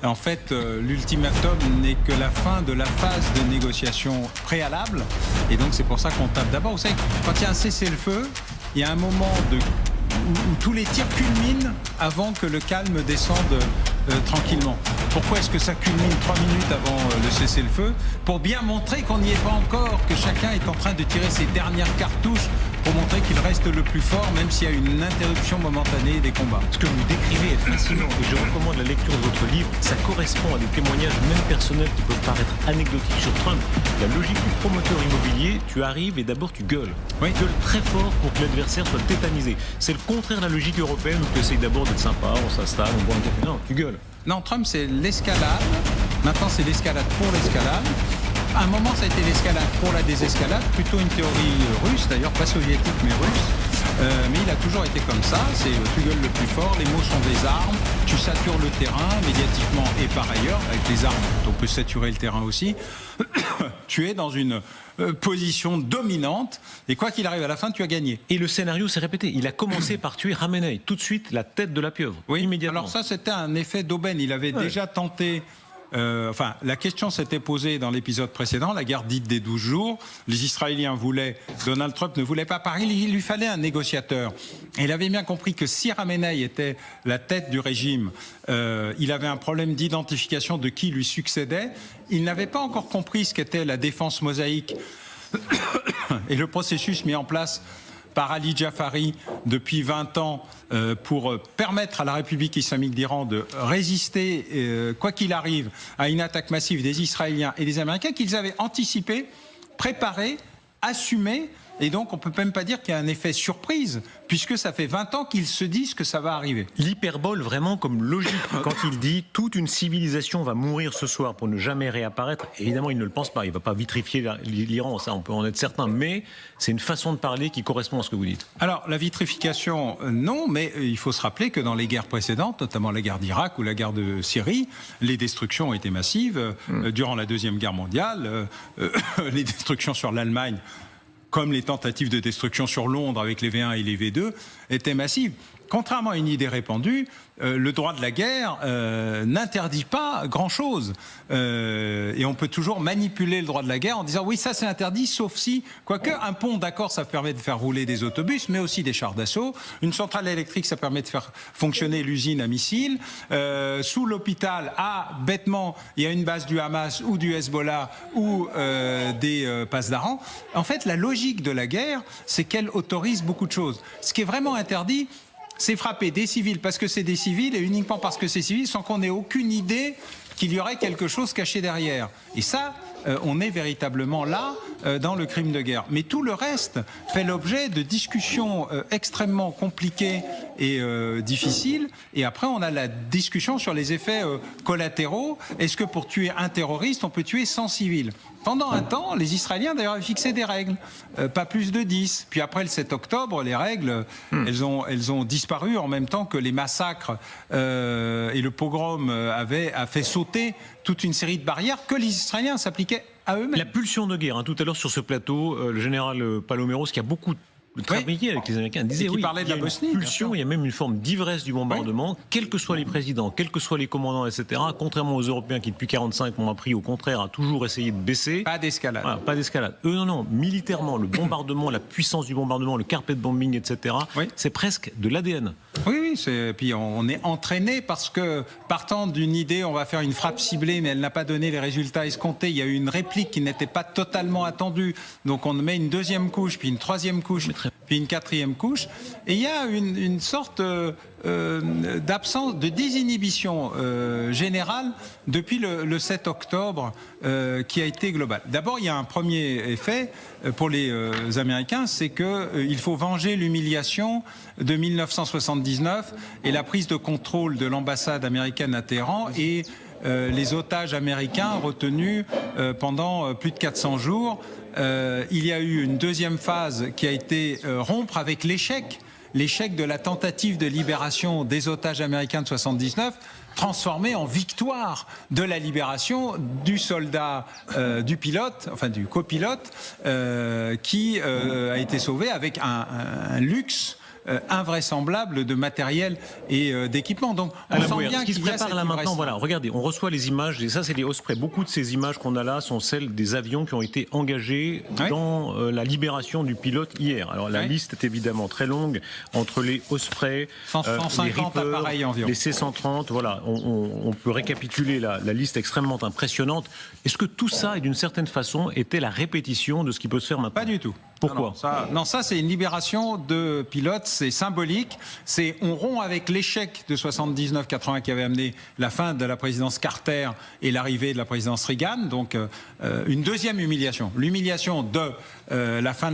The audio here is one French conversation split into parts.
En fait, l'ultimatum n'est que la fin de la phase de négociation préalable. Et donc, c'est pour ça qu'on tape d'abord. Vous savez, quand il y a un cessez-le-feu, il y a un moment où tous les tirs culminent avant que le calme descende tranquillement. Pourquoi est-ce que ça culmine 3 minutes avant le cessez-le-feu? Pour bien montrer qu'on n'y est pas encore, que chacun est en train de tirer ses dernières cartouches pour montrer qu'il reste le plus fort, même s'il y a une interruption momentanée des combats. Ce que vous décrivez est fascinant et je recommande la lecture de votre livre. Ça correspond à des témoignages même personnels qui peuvent paraître anecdotiques sur Trump. La logique du promoteur immobilier, tu arrives et d'abord tu gueules. Oui. Tu gueules très fort pour que l'adversaire soit tétanisé. C'est le contraire de la logique européenne où tu essayes d'abord d'être sympa, on s'installe, on boit un café. Non, tu gueules. Non, Trump, c'est l'escalade. Maintenant, c'est l'escalade pour l'escalade. À un moment, ça a été l'escalade pour la désescalade, plutôt une théorie russe, d'ailleurs pas soviétique mais russe. Mais il a toujours été comme ça, c'est tu gueules le plus fort, les mots sont des armes, tu satures le terrain médiatiquement et par ailleurs, avec les armes, on peut saturer le terrain aussi. Tu es dans une position dominante et quoi qu'il arrive à la fin, tu as gagné. Et le scénario s'est répété. Il a commencé par tuer Khamenei, tout de suite la tête de la pieuvre, oui, immédiatement. Alors ça, c'était un effet d'aubaine. Il avait déjà tenté... la question s'était posée dans l'épisode précédent, la guerre dite des 12 jours. Les Israéliens voulaient, Donald Trump ne voulait pas Paris, il lui fallait un négociateur. Et il avait bien compris que si Khamenei était la tête du régime, il avait un problème d'identification de qui lui succédait. Il n'avait pas encore compris ce qu'était la défense mosaïque et le processus mis en place par Ali Jafari depuis 20 ans pour permettre à la République islamique d'Iran de résister, quoi qu'il arrive, à une attaque massive des Israéliens et des Américains qu'ils avaient anticipé, préparé, assumé. Et donc, on ne peut même pas dire qu'il y a un effet surprise, puisque ça fait 20 ans qu'ils se disent que ça va arriver. L'hyperbole vraiment comme logique. Quand il dit « toute une civilisation va mourir ce soir pour ne jamais réapparaître », évidemment, il ne le pense pas. Il ne va pas vitrifier l'Iran, ça on peut en être certain. Mais c'est une façon de parler qui correspond à ce que vous dites. Alors, la vitrification, non, mais il faut se rappeler que dans les guerres précédentes, notamment la guerre d'Irak ou la guerre de Syrie, les destructions ont été massives. Durant la Deuxième Guerre mondiale, les destructions sur l'Allemagne, comme les tentatives de destruction sur Londres avec les V1 et les V2, étaient massives. Contrairement à une idée répandue, le droit de la guerre n'interdit pas grand-chose. Et on peut toujours manipuler le droit de la guerre en disant oui, ça c'est interdit, sauf si, quoique un pont, d'accord, ça permet de faire rouler des autobus, mais aussi des chars d'assaut. Une centrale électrique, ça permet de faire fonctionner l'usine à missiles. Sous l'hôpital, bêtement, il y a une base du Hamas ou du Hezbollah ou des Pasdaran. En fait, la logique de la guerre, c'est qu'elle autorise beaucoup de choses. Ce qui est vraiment interdit, c'est frapper des civils parce que c'est des civils et uniquement parce que c'est civil sans qu'on ait aucune idée qu'il y aurait quelque chose caché derrière. Et ça, on est véritablement là dans le crime de guerre. Mais tout le reste fait l'objet de discussions extrêmement compliquées et difficiles. Et après, on a la discussion sur les effets collatéraux. Est-ce que pour tuer un terroriste, on peut tuer 100 civils ? Pendant un temps, les Israéliens d'ailleurs avaient fixé des règles, pas plus de 10. Puis après le 7 octobre, les règles, elles ont disparu en même temps que les massacres et le pogrom a fait sauter toute une série de barrières que les Israéliens s'appliquaient à eux-mêmes. La pulsion de guerre, tout à l'heure sur ce plateau, le général Paloméros, qui a beaucoup travailler avec les Américains, disait oui, parlait de la Bosnie, il y a une pulsion, il y a même une forme d'ivresse du bombardement, oui. Quels que soient les présidents, quels que soient les commandants, etc. Contrairement aux Européens qui depuis 1945 ont appris au contraire à toujours essayer de baisser. Pas d'escalade. Voilà, pas d'escalade. Eux non, militairement, le bombardement, la puissance du bombardement, le carpet bombing, etc. Oui. C'est presque de l'ADN. Oui, puis on est entraîné parce que partant d'une idée, on va faire une frappe ciblée, mais elle n'a pas donné les résultats escomptés. Il y a eu une réplique qui n'était pas totalement attendue, donc on met une deuxième couche, puis une troisième couche, puis une quatrième couche, et il y a une sorte d'absence, de désinhibition générale depuis le 7 octobre qui a été global. D'abord, il y a un premier effet pour les Américains, c'est qu'il faut venger l'humiliation de 1979 et la prise de contrôle de l'ambassade américaine à Téhéran et les otages américains retenus pendant plus de 400 jours. Il y a eu une deuxième phase qui a été rompre avec l'échec de la tentative de libération des otages américains de 79, transformé en victoire de la libération du soldat, du pilote, enfin du copilote, qui a été sauvé avec un luxe invraisemblable de matériel et d'équipement. Donc on sent bien ce qui se qu'il y a prépare cette là maintenant, livraison. voilà, regardez, on reçoit les images, et ça c'est les Osprey. Beaucoup de ces images qu'on a là sont celles des avions qui ont été engagés dans la libération du pilote hier. Alors la liste est évidemment très longue, entre les Osprey, 150 les Reaper, appareils environ. les C-130, voilà, on peut récapituler la liste extrêmement impressionnante. Est-ce que tout ça, d'une certaine façon, était la répétition de ce qui peut se faire maintenant? Pas du tout. Pourquoi? Non, ça c'est une libération de pilotes, c'est symbolique. On rompt avec l'échec de 79-80 qui avait amené la fin de la présidence Carter et l'arrivée de la présidence Reagan. Donc une deuxième humiliation. L'humiliation de la fin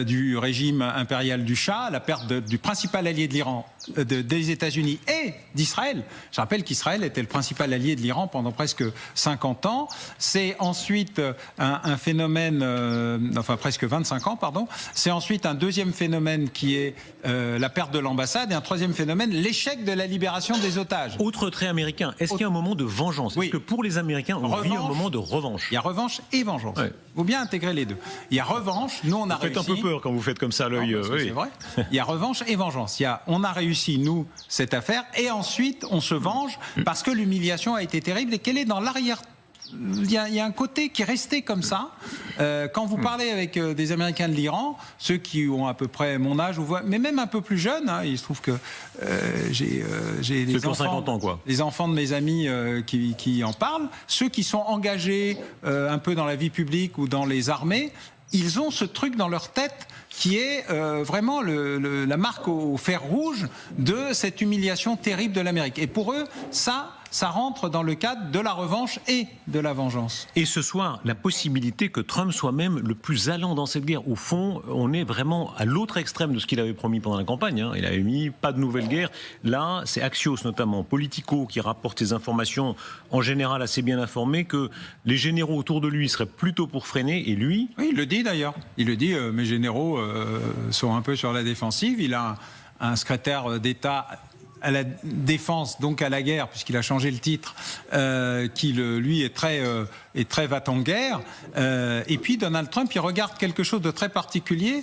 du régime impérial du Shah, la perte du principal allié de l'Iran, des États-Unis et d'Israël. Je rappelle qu'Israël était le principal allié de l'Iran pendant presque 50 ans. C'est ensuite un phénomène, enfin presque 25 ans, pardon. C'est ensuite un deuxième phénomène qui est la perte de l'ambassade et un troisième phénomène, l'échec de la libération des otages. Autre trait américain, est-ce qu'il y a un moment de vengeance? Est-ce que pour les Américains, on vit un moment de revanche? Il y a revanche et vengeance. Il faut bien intégrer les deux. Il y a revanche, nous on a réussi. Vous faites un peu peur quand vous faites comme ça l'œil. C'est vrai. Il y a revanche et vengeance. On a réussi, nous, cette affaire, et ensuite on se venge parce que l'humiliation a été terrible et qu'elle est dans l'arrière. Il y a un côté qui est resté comme ça. Quand vous parlez avec des Américains de l'Iran, ceux qui ont à peu près mon âge, mais même un peu plus jeunes, il se trouve que j'ai les enfants, 50 ans, quoi. Les enfants de mes amis qui en parlent, ceux qui sont engagés un peu dans la vie publique ou dans les armées, ils ont ce truc dans leur tête qui est vraiment la marque au fer rouge de cette humiliation terrible de l'Amérique. Et pour eux, ça rentre dans le cadre de la revanche et de la vengeance. Et ce soir, la possibilité que Trump soit même le plus allant dans cette guerre. Au fond, on est vraiment à l'autre extrême de ce qu'il avait promis pendant la campagne. Il avait mis pas de nouvelle guerre. Là, c'est Axios notamment, Politico, qui rapporte ces informations en général assez bien informées, que les généraux autour de lui seraient plutôt pour freiner. Et lui... Oui, il le dit d'ailleurs. Il le dit, mes généraux sont un peu sur la défensive. Il a un secrétaire d'État à la défense, donc à la guerre, puisqu'il a changé le titre, qui lui est très va-t-en-guerre. Et puis Donald Trump, il regarde quelque chose de très particulier,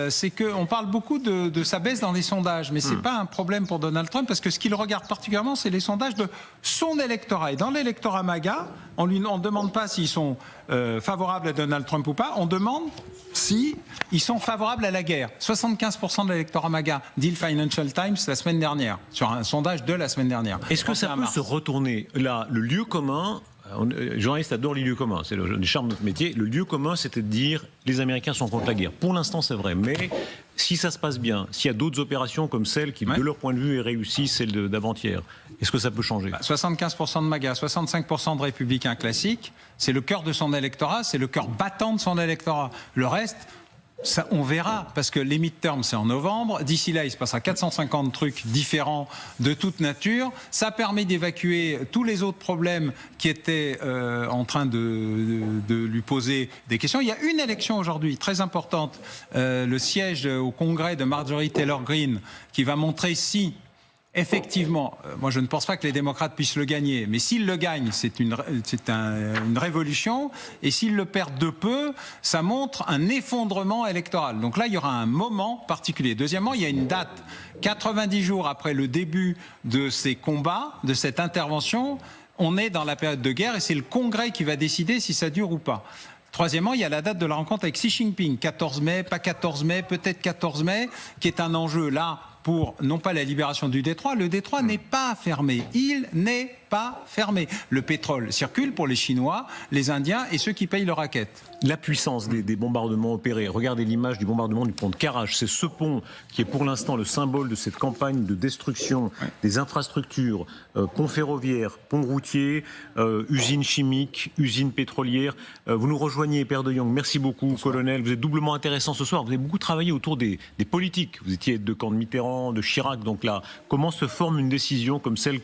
c'est qu'on parle beaucoup de sa baisse dans les sondages, mais c'est pas un problème pour Donald Trump, parce que ce qu'il regarde particulièrement, c'est les sondages de son électorat. Et dans l'électorat MAGA, on ne demande pas s'ils sont favorables à Donald Trump ou pas, on demande si ils sont favorables à la guerre. 75% de l'électorat MAGA, dit le Financial Times la semaine dernière, sur un sondage de la semaine dernière. Est-ce que ça peut se retourner? Là, le lieu commun, les journalistes adorent les lieux communs, c'est le charme de notre métier. Le lieu commun, c'était de dire les Américains sont contre la guerre. Pour l'instant, c'est vrai, mais si ça se passe bien, s'il y a d'autres opérations comme celle qui, de leur point de vue, est réussie, celle d'avant-hier, est-ce que ça peut changer? 75% de MAGA, 65% de républicains classiques, c'est le cœur de son électorat, c'est le cœur battant de son électorat. Le reste... ça, on verra, parce que les midterms, c'est en novembre. D'ici là, il se passera 450 trucs différents de toute nature. Ça permet d'évacuer tous les autres problèmes qui étaient en train de lui poser des questions. Il y a une élection aujourd'hui très importante, le siège au Congrès de Marjorie Taylor Greene, qui va montrer si... effectivement, moi je ne pense pas que les démocrates puissent le gagner, mais s'ils le gagnent, c'est une révolution, et s'ils le perdent de peu, ça montre un effondrement électoral. Donc là, il y aura un moment particulier. Deuxièmement, il y a une date, 90 jours après le début de ces combats, de cette intervention, on est dans la période de guerre, et c'est le Congrès qui va décider si ça dure ou pas. Troisièmement, il y a la date de la rencontre avec Xi Jinping, 14 mai, pas 14 mai, peut-être 14 mai, qui est un enjeu là pour, non pas la libération du détroit, le détroit n'est pas fermé, il n'est pas fermé. Le pétrole circule pour les Chinois, les Indiens et ceux qui payent le racket. La puissance des bombardements opérés, regardez l'image du bombardement du pont de Karaj, c'est ce pont qui est pour l'instant le symbole de cette campagne de destruction des infrastructures, pont ferroviaire, pont routier, usines chimiques, usines pétrolières. Vous nous rejoignez, Père de Jong, merci beaucoup. Bonsoir. Colonel, vous êtes doublement intéressant ce soir, vous avez beaucoup travaillé autour des politiques, vous étiez de camp de Mitterrand, de Chirac, donc là, comment se forme une décision comme celle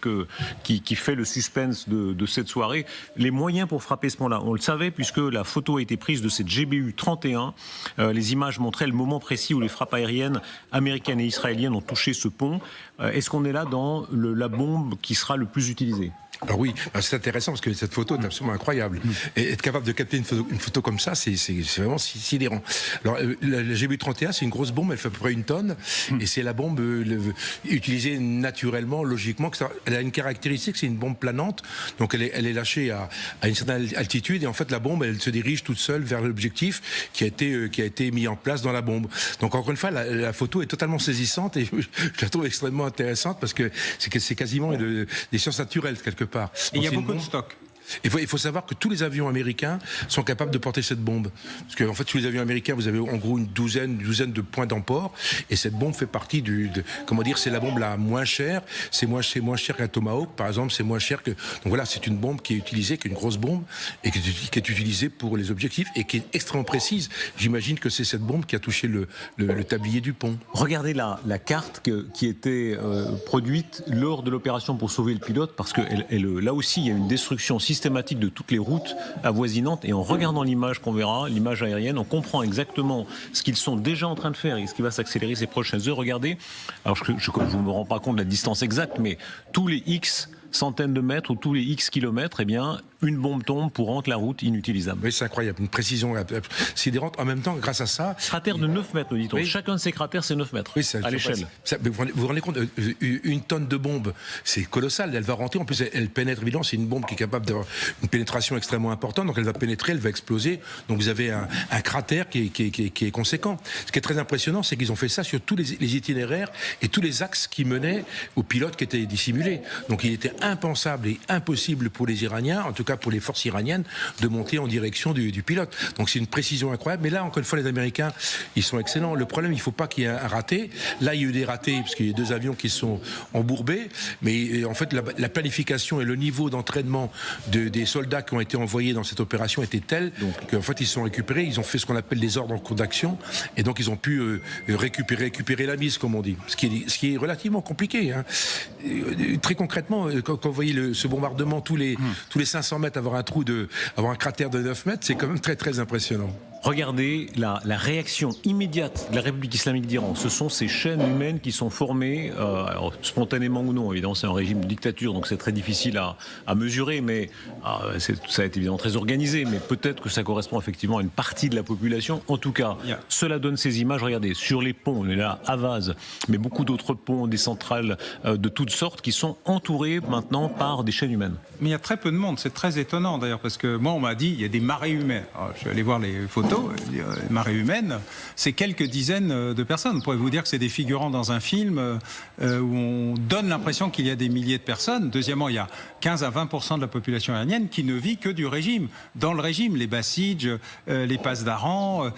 qui fait le suspense de cette soirée? Les moyens pour frapper ce pont-là, on le savait puisque la photo a été prise de cette GBU 31. Les images montraient le moment précis où les frappes aériennes américaines et israéliennes ont touché ce pont. Est-ce qu'on est là dans la bombe qui sera le plus utilisée? Alors oui, c'est intéressant parce que cette photo est absolument incroyable. Et être capable de capter une photo comme ça, c'est vraiment sidérant. Alors la GBU-31, c'est une grosse bombe, elle fait à peu près 1 tonne, et c'est la bombe utilisée naturellement, logiquement. Elle a une caractéristique, c'est une bombe planante, donc elle est lâchée à une certaine altitude, et en fait la bombe, elle se dirige toute seule vers l'objectif qui a été mis en place dans la bombe. Donc encore une fois, la photo est totalement saisissante, et je la trouve extrêmement intéressante parce que c'est quasiment des sciences naturelles quelque part. Et il y a beaucoup de stock. Il faut savoir que tous les avions américains sont capables de porter cette bombe. Parce qu'en fait, tous les avions américains, vous avez en gros une douzaine de points d'emport. Et cette bombe fait partie c'est la bombe la moins chère. C'est moins cher qu'un Tomahawk, par exemple. C'est moins cher que. Donc voilà, c'est une bombe qui est utilisée, qui est une grosse bombe, et qui est utilisée pour les objectifs, et qui est extrêmement précise. J'imagine que c'est cette bombe qui a touché le tablier du pont. Regardez la carte qui était produite lors de l'opération pour sauver le pilote, parce que là aussi, il y a une destruction systématique de toutes les routes avoisinantes, et en regardant l'image qu'on verra, l'image aérienne, on comprend exactement ce qu'ils sont déjà en train de faire et ce qui va s'accélérer ces prochaines heures. Regardez, alors je ne me rends pas compte de la distance exacte, mais tous les X centaines de mètres ou tous les X kilomètres, eh bien, une bombe tombe pour rendre la route inutilisable. Oui, c'est incroyable, une précision sidérante. En même temps, grâce à ça... Cratère de 9 mètres, nous dit-on. Oui. Chacun de ces cratères, c'est 9 mètres à l'échelle. Vous vous rendez compte, 1 tonne de bombe, c'est colossal. Elle va rentrer, en plus, elle pénètre, évidemment, c'est une bombe qui est capable d'avoir une pénétration extrêmement importante, donc elle va pénétrer, elle va exploser. Donc vous avez un cratère qui est conséquent. Ce qui est très impressionnant, c'est qu'ils ont fait ça sur tous les itinéraires et tous les axes qui menaient aux pilotes qui étaient dissimulés. Donc il était impensable et impossible pour les Iraniens, en tout cas pour les forces iraniennes, de monter en direction du pilote. Donc c'est une précision incroyable. Mais là, encore une fois, les Américains, ils sont excellents. Le problème, il ne faut pas qu'il y ait un raté. Là, il y a eu des ratés, parce qu'il y a 2 avions qui sont embourbés. Mais en fait, la planification et le niveau d'entraînement des soldats qui ont été envoyés dans cette opération était tel qu'en fait, ils sont récupérés. Ils ont fait ce qu'on appelle des ordres en cours d'action. Et donc, ils ont pu récupérer la mise, comme on dit. Ce qui est relativement compliqué. Hein. Très concrètement, quand vous voyez ce bombardement tous les 500 mètres avoir un cratère de 9 mètres, c'est quand même très très impressionnant. Regardez la réaction immédiate de la République islamique d'Iran. Ce sont ces chaînes humaines qui sont formées, alors, spontanément ou non, évidemment c'est un régime de dictature, donc c'est très difficile à mesurer, mais ça a été évidemment très organisé, mais peut-être que ça correspond effectivement à une partie de la population. En tout cas, cela donne ces images. Regardez, sur les ponts, on est là à Vaz, mais beaucoup d'autres ponts, des centrales de toutes sortes qui sont entourées maintenant par des chaînes humaines. Mais il y a très peu de monde, c'est très étonnant d'ailleurs, parce que moi on m'a dit il y a des marées humaines. Alors, je suis allé voir les photos, les marées humaines, c'est quelques dizaines de personnes. On pourrait vous dire que c'est des figurants dans un film où on donne l'impression qu'il y a des milliers de personnes. Deuxièmement, il y a 15 à 20% de la population iranienne qui ne vit que du régime. Dans le régime, les Bassidj, les Pasdaran,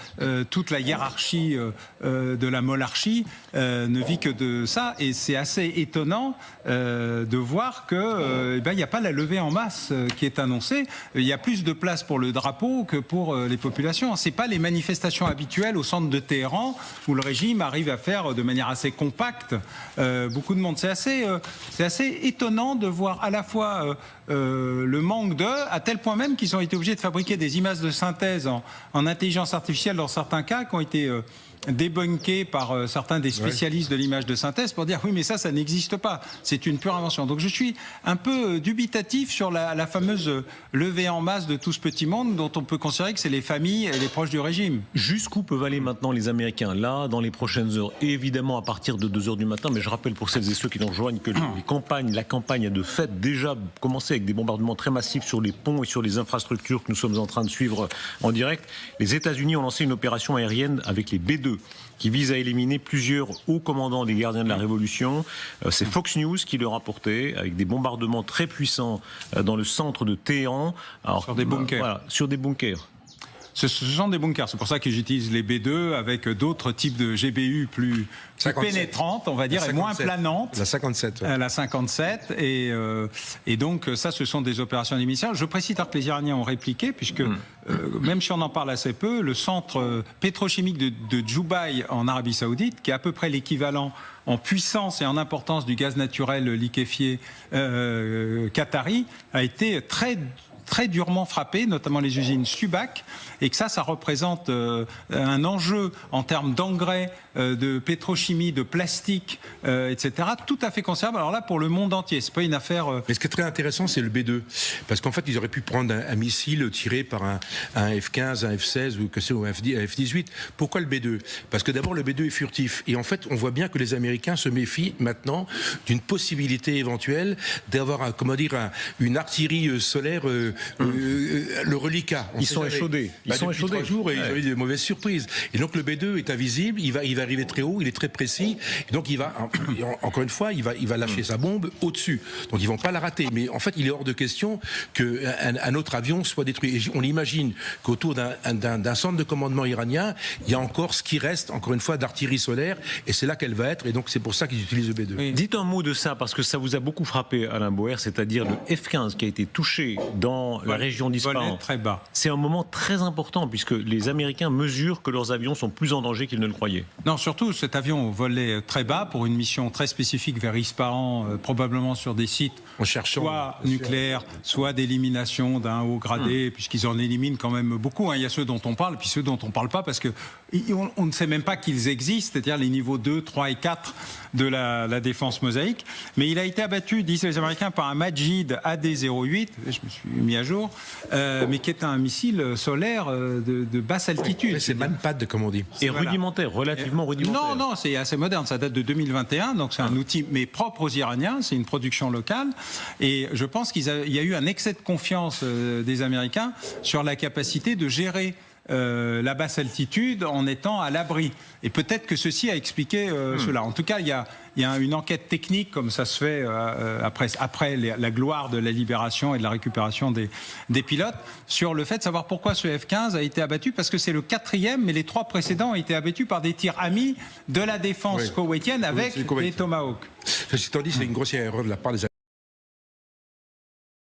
toute la hiérarchie de la monarchie ne vit que de ça. Et c'est assez étonnant de voir que il n'y a pas la levée en masse qui est annoncée. Il y a plus de place pour le drapeau que pour les populations. C'est pas les manifestations habituelles au centre de Téhéran où le régime arrive à faire de manière assez compacte beaucoup de monde. C'est assez étonnant de voir à la fois le manque à tel point même qu'ils ont été obligés de fabriquer des images de synthèse en intelligence artificielle dans certains cas qui ont été débunkés par certains des spécialistes de l'image de synthèse pour dire oui mais ça n'existe pas, c'est une pure invention. Donc je suis un peu dubitatif sur la fameuse levée en masse de tout ce petit monde dont on peut considérer que c'est les familles et les proches du régime. Jusqu'où peuvent aller maintenant les Américains là dans les prochaines heures, et évidemment à partir de 2h du matin, mais je rappelle pour celles et ceux qui nous rejoignent que la campagne a de fait déjà commencé avec des bombardements très massifs sur les ponts et sur les infrastructures que nous sommes en train de suivre en direct. Les États-Unis ont lancé une opération aérienne avec les B-2 qui vise à éliminer plusieurs hauts commandants des gardiens de la Révolution. C'est Fox News qui le rapportait, avec des bombardements très puissants dans le centre de Téhéran. Alors, sur des bunkers. Voilà, sur des bunkers. Ce sont des bunkers, c'est pour ça que j'utilise les B2 avec d'autres types de GBU plus pénétrantes, on va dire, et moins planantes. La 57. Ouais. La 57, et donc ça, ce sont des opérations d'émission. Je précise que les Iraniens ont répliqué, puisque même si on en parle assez peu, le centre pétrochimique de Dubaï en Arabie Saoudite, qui est à peu près l'équivalent en puissance et en importance du gaz naturel liquéfié qatari, a été très très durement frappées, notamment les usines Subac, et que ça représente un enjeu en termes d'engrais, de pétrochimie, de plastique, etc., tout à fait considérable. Alors là, pour le monde entier, c'est pas une affaire... Mais ce qui est très intéressant, c'est le B2. Parce qu'en fait, ils auraient pu prendre un missile tiré par un F-15, un F-16 ou un F-18. Pourquoi le B2 ? Parce que d'abord, le B2 est furtif. Et en fait, on voit bien que les Américains se méfient maintenant d'une possibilité éventuelle d'avoir une artillerie solaire, le reliquat. Ils sont échaudés. Depuis 3 jours, ils ont eu de mauvaises surprises. Et donc le B2 est invisible, il va arriver très haut, il est très précis. Et donc encore une fois, il va lâcher sa bombe au-dessus. Donc ils vont pas la rater. Mais en fait, il est hors de question qu'un autre avion soit détruit. Et on imagine qu'autour d'un centre de commandement iranien, il y a encore ce qui reste, encore une fois, d'artillerie solaire. Et c'est là qu'elle va être. Et donc c'est pour ça qu'ils utilisent le B2. Oui. Dites un mot de ça, parce que ça vous a beaucoup frappé, Alain Boer, c'est-à-dire le F-15 qui a été touché dans la région d'Ispahan. Très bas. C'est un moment très important, puisque les Américains mesurent que leurs avions sont plus en danger qu'ils ne le croyaient. Non, surtout, cet avion volait très bas pour une mission très spécifique vers Ispahan, probablement sur des sites soit nucléaires, soit d'élimination d'un haut gradé, puisqu'ils en éliminent quand même beaucoup. Il y a ceux dont on parle, puis ceux dont on ne parle pas, parce qu'on ne sait même pas qu'ils existent, c'est-à-dire les niveaux 2, 3 et 4 de la défense mosaïque. Mais il a été abattu, disent les Américains, par un Majid AD-08, je me suis mis à jour, mais qui est un missile solaire de basse altitude. Oui, c'est Manpad, comme on dit. Et rudimentaire, relativement rudimentaire. Non, c'est assez moderne, ça date de 2021, donc c'est un outil, mais propre aux Iraniens, c'est une production locale. Et je pense qu'il y a eu un excès de confiance des Américains sur la capacité de gérer la basse altitude en étant à l'abri. Et peut-être que ceci a expliqué cela. En tout cas, il y a une enquête technique, comme ça se fait après la gloire de la libération et de la récupération des pilotes, sur le fait de savoir pourquoi ce F-15 a été abattu, parce que c'est le 4e, mais les 3 précédents ont été abattus par des tirs amis de la défense koweïtienne avec les Tomahawks. Ceci étant dit, c'est une grossière erreur de la part des